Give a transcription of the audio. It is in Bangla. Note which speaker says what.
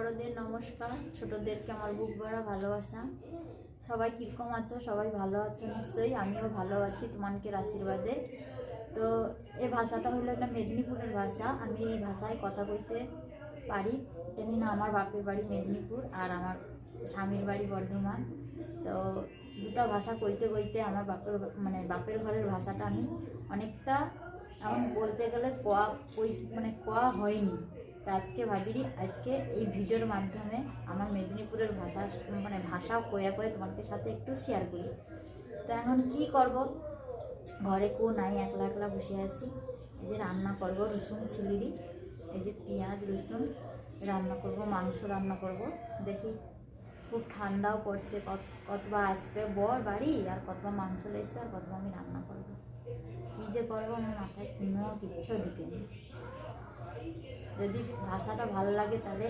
Speaker 1: বড়দের নমস্কার, ছোটদেরকে আমার বুক ভরা ভালোবাসা। সবাই কীরকম আছো? সবাই ভালো আছো নিশ্চয়ই। আমিও ভালো আছি তোমাদের আশীর্বাদে। তো এই ভাষাটা হলো একটা মেদিনীপুরের ভাষা। আমি এই ভাষায় কথা বলতে পারি। জানি না, আমার বাপের বাড়ি মেদিনীপুর আর আমার স্বামীর বাড়ি বর্ধমান। তো দুটো ভাষা কইতে কইতে আমার বাপের ঘরের ভাষাটা আমি অনেকটা এখন বলতে গেলে কোয়া হয়নি। তো আজকে ভাবিনি আজকে এই ভিডিওর মাধ্যমে আমার মেদিনীপুরের ভাষাও কয়ে তোমাদের সাথে একটু শেয়ার করি। তো এখন কি করব, ঘরে কেউ নাই, একলা একলা বসে আছি। এই যে রান্না করব রসুন ছিলিরি, এই যে পেঁয়াজ রসুন রান্না করব, মাংস রান্না করব। দেখি খুব ঠান্ডাও পড়ছে, কতবা আসবে বর বাড়ি, আর কতবা মাংস আসবে, আর কতবা আমি রান্না করব। কী যে করবো আমার মাথায় কোনো কিচ্ছু ঢুকেনি। যদি ভাষাটা ভালো লাগে তাহলে